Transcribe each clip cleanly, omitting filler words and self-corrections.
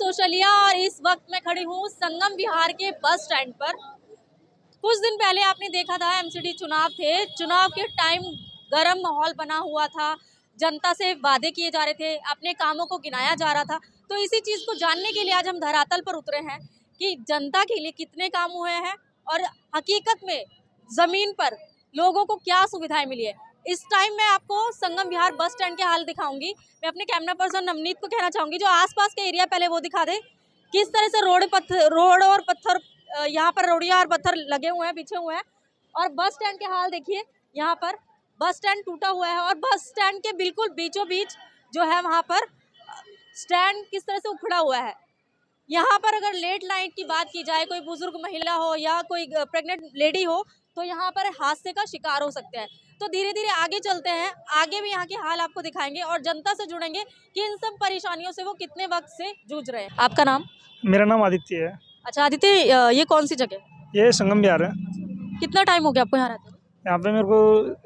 सोशलिया और इस वक्त मैं खड़ी हूँ संगम विहार के बस स्टैंड पर। कुछ दिन पहले आपने देखा था एमसीडी चुनाव थे, चुनाव के टाइम गर्म माहौल बना हुआ था, जनता से वादे किए जा रहे थे, अपने कामों को गिनाया जा रहा था। तो इसी चीज़ को जानने के लिए आज हम धरातल पर उतरे हैं कि जनता के लिए कितने काम हुए हैं और हकीकत में ज़मीन पर लोगों को क्या सुविधाएं मिली है। इस टाइम मैं आपको संगम विहार बस स्टैंड के हाल दिखाऊंगी। मैं अपने कैमरा पर्सन नवनीत को कहना चाहूंगी जो आसपास के एरिया पहले वो दिखा दे, किस तरह से रोड और पत्थर, यहाँ पर रोडिया और पत्थर लगे हुए हैं, बिछे हुए हैं। और बस स्टैंड के हाल देखिए, यहाँ पर बस स्टैंड टूटा हुआ है और बस स्टैंड के बिल्कुल बीचों बीच जो है वहाँ पर स्टैंड किस तरह से उखड़ा हुआ है। यहाँ पर अगर लेट नाइट की बात की जाए, कोई बुजुर्ग महिला हो या कोई प्रेग्नेंट लेडी हो तो यहाँ पर हादसे का शिकार हो सकते हैं। तो धीरे धीरे आगे चलते हैं, आगे भी यहाँ के हाल आपको दिखाएंगे और जनता से जुड़ेंगे कि इन सब परेशानियों से वो कितने वक्त से जूझ रहे हैं। आपका नाम? मेरा नाम आदित्य है। अच्छा आदित्य, ये कौन सी जगह? ये संगम विहार है। कितना टाइम हो गया आपको यहाँ रहते हुए? यहाँ पे मेरे को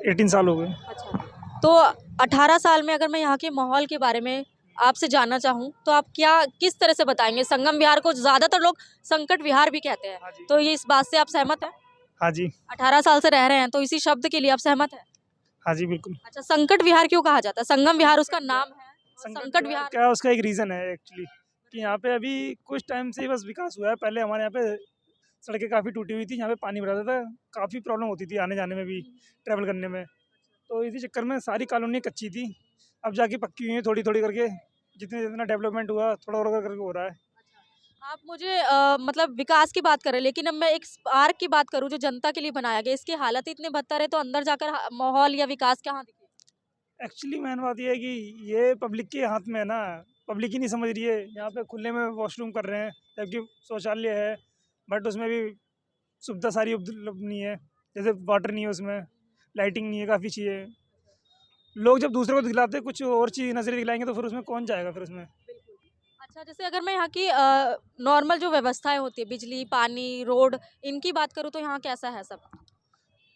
18 साल हो गए। अच्छा, तो 18 साल में अगर मैं यहाँ के माहौल के बारे में आपसे जानना चाहूँ तो आप किस तरह से बताएंगे? संगम विहार को ज़्यादातर लोग संकट विहार भी कहते हैं, तो ये इस बात से आप सहमत हैं? हाँ जी। 18 साल से रह रहे हैं तो इसी शब्द के लिए आप सहमत हैं? हाँ जी बिल्कुल। अच्छा, संकट विहार क्यों कहा जाता है? संगम विहार उसका नाम है, संकट विहार क्या उसका एक रीज़न है एक्चुअली कि यहाँ पे अभी कुछ टाइम से बस विकास हुआ है। पहले हमारे यहाँ पे सड़कें काफ़ी टूटी हुई थी, यहाँ पे पानी भरा था, काफ़ी प्रॉब्लम होती थी आने जाने में भी, ट्रैवल करने में। तो इसी चक्कर में सारी कॉलोनी कच्ची थी, अब जाके पक्की हुई है थोड़ी थोड़ी करके। जितना डेवलपमेंट हुआ थोड़ा थोड़ा करके हो रहा है। आप मुझे मतलब विकास की बात कर रहे हैं, लेकिन अब मैं एक पार्क की बात करूं जो जनता के लिए बनाया गया, इसकी हालत इतने बदतर है तो अंदर जाकर माहौल या विकास कहाँ दिखे? एक्चुअली मेन बात ये है कि ये पब्लिक के हाथ में है ना, पब्लिक ही नहीं समझ रही है। यहाँ पे खुले में वॉशरूम कर रहे हैं जबकि शौचालय है, बट उसमें भी सुविधा सारी उपलब्ध नहीं है। जैसे वाटर नहीं है उसमें, लाइटिंग नहीं है, काफ़ी चाहिए। लोग जब दूसरे को दिखलाते कुछ और चीज़ नजरिए दिखलाएंगे तो फिर उसमें कौन जाएगा फिर उसमें। अच्छा, जैसे अगर मैं यहाँ की नॉर्मल जो व्यवस्थाएं होती है, बिजली, पानी, रोड, इनकी बात करूँ तो यहाँ कैसा है सब?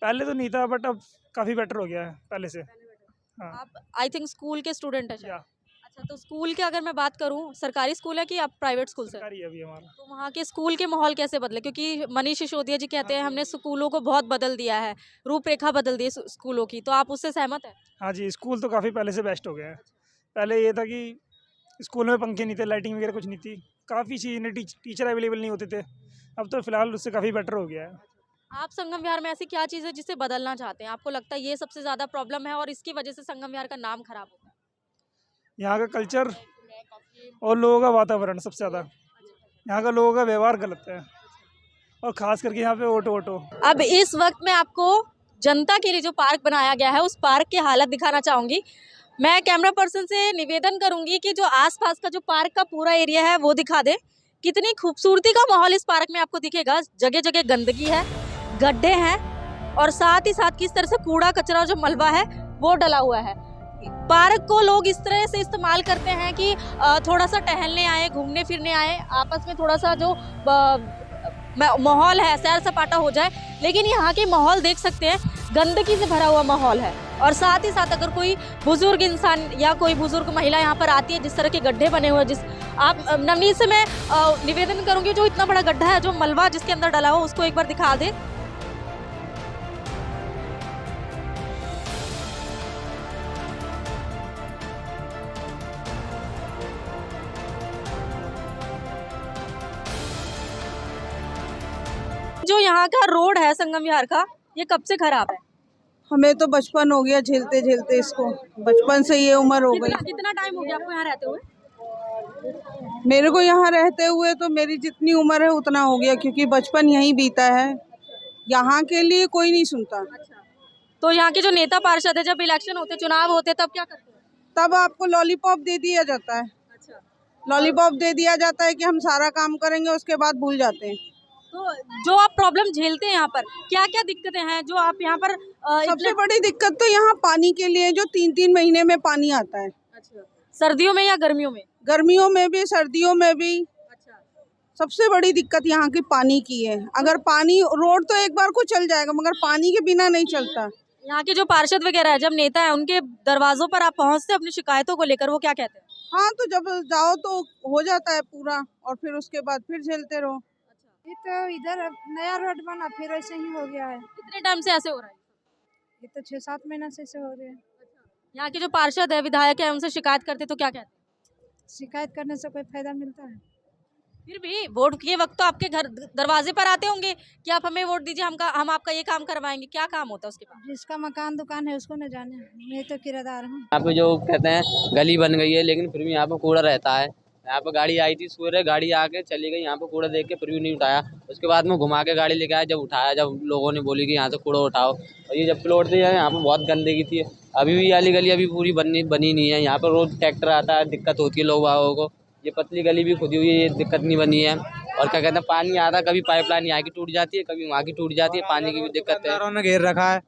पहले तो नहीं था बट अब काफ़ी बेटर हो गया है पहले से। हाँ। आप आई थिंक स्कूल के स्टूडेंट हैं शायद। या अच्छा, तो स्कूल के अगर मैं बात करूँ, सरकारी स्कूल है कि आप प्राइवेट स्कूल से? सरकारी है अभी हमारा। तो वहाँ के स्कूल के माहौल कैसे बदले? क्योंकि मनीष सिसोदिया जी कहते हैं हमने स्कूलों को बहुत बदल दिया है, रूपरेखा बदल दी है स्कूलों की, तो आप उससे सहमत हैं? हाँ जी, स्कूल तो काफ़ी पहले से बेस्ट हो गया है। पहले ये था कि स्कूल में पंखे नहीं थे, लाइटिंग वगैरह कुछ नहीं थी, काफ़ी चीज़ नहीं, टीचर अवेलेबल नहीं होते थे। अब तो फिलहाल उससे काफ़ी बेटर हो गया है। आप संगम विहार में ऐसी क्या चीज़ है जिसे बदलना चाहते हैं? आपको लगता है ये सबसे ज़्यादा प्रॉब्लम है और इसकी वजह से संगम विहार का नाम खराब होगा? यहाँ का कल्चर और लोगों का वातावरण सबसे ज़्यादा। यहाँ का लोगों का व्यवहार गलत है और ख़ास करके यहाँ पे ऑटो। अब इस वक्त मैं आपको जनता के लिए जो पार्क बनाया गया है उस पार्क की हालत दिखाना चाहूँगी। मैं कैमरा पर्सन से निवेदन करूँगी कि जो आसपास का जो पार्क का पूरा एरिया है वो दिखा दे। कितनी खूबसूरती का माहौल इस पार्क में आपको दिखेगा। जगह जगह गंदगी है, गड्ढे हैं और साथ ही साथ किस तरह से कूड़ा कचरा जो मलबा है वो डला हुआ है। पार्क को लोग इस तरह से इस्तेमाल करते हैं कि थोड़ा सा टहलने आए, घूमने फिरने आए, आपस में थोड़ा सा जो माहौल है सैर सपाटा हो जाए। लेकिन यहाँ के माहौल देख सकते हैं, गंदगी से भरा हुआ माहौल है। और साथ ही साथ अगर कोई बुजुर्ग इंसान या कोई बुजुर्ग महिला यहाँ पर आती है, जिस तरह के गड्ढे बने हुए हैं, आप नवनीत से मैं निवेदन करूँगी जो इतना बड़ा गड्ढा है, जो मलबा जिसके अंदर डला हो, उसको एक बार दिखा दे। जो यहाँ का रोड है संगम विहार का, ये कब से खराब है? हमें तो बचपन हो गया झेलते झेलते इसको, बचपन से ये उम्र हो गई। कितना टाइम हो गया आपको यहाँ रहते हुए? मेरे को यहाँ रहते हुए तो मेरी जितनी उम्र है उतना हो गया, क्योंकि बचपन यहीं बीता है। यहाँ के लिए कोई नहीं सुनता। अच्छा, तो यहाँ के जो नेता पार्षद है, जब इलेक्शन होते, चुनाव होते, तब क्या करते हैं? तब आपको लॉलीपॉप दे दिया जाता है। अच्छा, लॉलीपॉप दे दिया जाता है कि हम सारा काम करेंगे, उसके बाद भूल जाते हैं। तो जो आप प्रॉब्लम झेलते हैं यहाँ पर, क्या क्या दिक्कतें हैं जो आप यहाँ पर? सबसे बड़ी दिक्कत तो यहाँ पानी के लिए, जो 3-3 महीने में पानी आता है। अच्छा, सर्दियों में या गर्मियों में? गर्मियों में भी, सर्दियों में भी। अच्छा, सबसे बड़ी दिक्कत यहाँ की पानी की है। अगर पानी, रोड तो एक बार को चल जाएगा मगर पानी के बिना नहीं चलता। यहाँ के जो पार्षद वगैरह है, जब नेता है, उनके दरवाजों पर आप पहुँचते अपनी शिकायतों को लेकर, वो क्या कहते हैं? हाँ, तो जब जाओ तो हो जाता है पूरा और फिर उसके बाद फिर झेलते रहो। ये तो इधर अब नया रोड बना फिर ऐसे ही हो गया है। कितने टाइम से ऐसे हो रहा है? ये तो 6-7 महीना से ऐसे हो रहे हैं। यहाँ के जो पार्षद है, विधायक है, उनसे शिकायत करते तो क्या कहते हैं? शिकायत करने से कोई फायदा मिलता है? फिर भी वोट के वक्त तो आपके घर दरवाजे पर आते होंगे कि आप हमें वोट दीजिए, हम आपका ये काम करवाएंगे। क्या काम होता है उसके पास? जिसका मकान दुकान है उसको न जाने, मैं तो किराएदार हूँ। यहाँ पे जो कहते हैं गली बन गई है, लेकिन फिर भी यहाँ पे कूड़ा रहता है। यहाँ पे गाड़ी आई थी सुबह, गाड़ी आके चली गई, यहाँ पे कूड़ा देख के फिर भी नहीं उठाया। उसके बाद में घुमा के गाड़ी लेके आया, जब उठाया, जब लोगों ने बोली कि यहाँ से कूड़ा उठाओ, और ये जब प्लॉट थे यहाँ पे बहुत गंदगी थी। अभी भी वाली गली अभी पूरी बनी नहीं है। यहाँ पर रोज ट्रैक्टर आता है, दिक्कत होती है लोग बागों को। ये पतली गली भी खुदी हुई है, ये दिक्कत नहीं बनी है। और क्या कहते हैं, पानी आता है, कभी पाइपलाइन यहाँ की टूट जाती है, कभी वहाँ की टूट जाती है, पानी की भी दिक्कत है। ने घेर रखा है,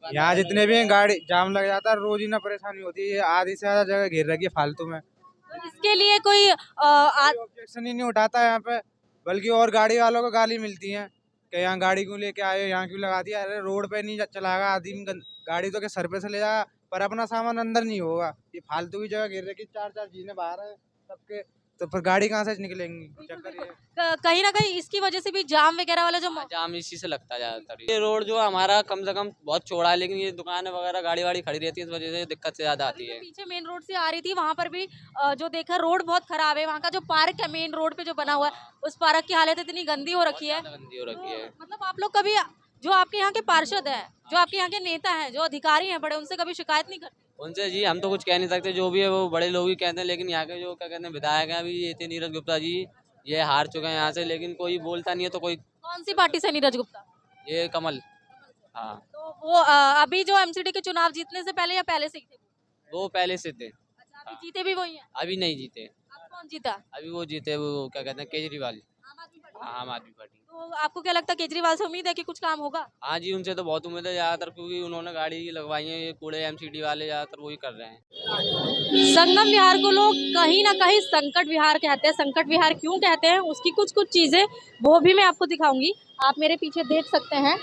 यहाँ जितने भी हैं गाड़ी जाम लग जाता है, रोज ही ना परेशानी होती है। आधी से ज्यादा जगह घेर रखी है फालतू में। तो इसके लिए कोई ऑब्जेक्शन ही नहीं उठाता है यहाँ पे, बल्कि और गाड़ी वालों को गाली मिलती है कि यहाँ गाड़ी क्यों लेके आए हो, यहाँ क्यों लगा दिया। अरे रोड पे नहीं चलाएगा आदमी, गाड़ी तो के सर पे से ले जाएगा पर अपना सामान अंदर नहीं होगा। ये फालतू की जगह घेर रखी, 4-4 जीने बाहर है सबके, तो फिर गाड़ी कहाँ से निकलेंगी। चक्कर ये है। कहीं ना कहीं इसकी वजह से भी जाम वगैरह वाला जो जाम इसी से लगता है ज्यादातर। ये रोड जो हमारा कम से कम बहुत चौड़ा है, लेकिन ये दुकानें वगैरह गाड़ी वाड़ी खड़ी रहती है, इस वजह से दिक्कत से ज्यादा आती है। पीछे मेन रोड से आ रही थी, वहाँ पर भी जो देखा रोड बहुत खराब है। वहाँ का जो पार्क है मेन रोड पे जो बना हुआ है, उस पार्क की हालत इतनी गंदी हो रखी है। गंदी हो रखी है। तो मतलब आप लोग कभी जो आपके यहाँ के पार्षद हैं, जो आपके यहाँ के नेता हैं, जो अधिकारी हैं बड़े, उनसे कभी शिकायत नहीं करते? उनसे जी हम तो कुछ कह नहीं सकते, जो भी है वो बड़े लोग ही कहते हैं। लेकिन यहाँ के जो क्या कहते हैं विधायक हैं, अभी ये थे नीरज गुप्ता जी, ये हार चुके हैं यहाँ से, लेकिन कोई बोलता नहीं है। तो कोई कौन सी पार्टी से नीरज गुप्ता? ये कमल, हाँ तो वो अभी जो एमसीडी के चुनाव जीतने से पहले या पहले से ही थे? वो पहले से थे। अच्छा, अभी जीते भी वही हैं? अभी नहीं जीते, अब कौन जीता? अभी वो जीते, वो क्या कहते हैं केजरीवाल, आम आदमी पार्टी। हाँ, आम आदमी पार्टी। तो आपको क्या लगता है केजरीवाल से उम्मीद है कि कुछ काम होगा? हाँ जी, उनसे तो बहुत उम्मीद है ज़्यादातर, क्योंकि उन्होंने गाड़ी लगवाई है। ये कूड़े एमसीडी वाले ज़्यादातर वही कर रहे हैं। संगम विहार को लोग कहीं ना कहीं संकट विहार कहते हैं। संकट विहार क्यों कहते हैं, उसकी कुछ कुछ चीज़ें वो भी मैं आपको दिखाऊंगी। आप मेरे पीछे देख सकते हैं,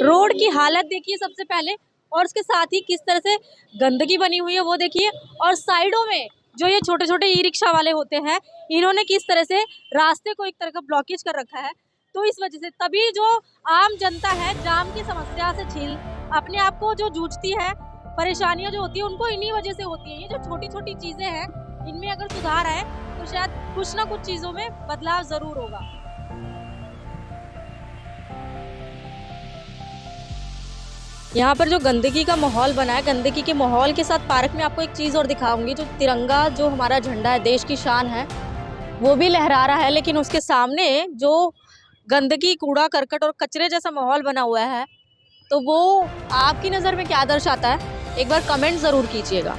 रोड की हालत देखिए सबसे पहले, और उसके साथ ही किस तरह से गंदगी बनी हुई है वो देखिए। और साइडों में जो ये छोटे छोटे ई रिक्शा वाले होते हैं, इन्होंने किस तरह से रास्ते को एक तरह का ब्लॉकेज कर रखा है। तो इस वजह से तभी जो आम जनता है जाम की समस्या से झील अपने आप को जो जूझती है, परेशानियां जो होती है उनको इन्हीं वजह से होती है। ये जो छोटी छोटी चीज़ें हैं, इनमें अगर सुधार आए तो शायद कुछ ना कुछ चीज़ों में बदलाव ज़रूर होगा। यहाँ पर जो गंदगी का माहौल बना है, गंदगी के माहौल के साथ पार्क में आपको एक चीज़ और दिखाऊंगी। जो तिरंगा, जो हमारा झंडा है, देश की शान है, वो भी लहरा रहा है। लेकिन उसके सामने जो गंदगी, कूड़ा करकट और कचरे जैसा माहौल बना हुआ है, तो वो आपकी नज़र में क्या दर्शाता है, एक बार कमेंट ज़रूर कीजिएगा।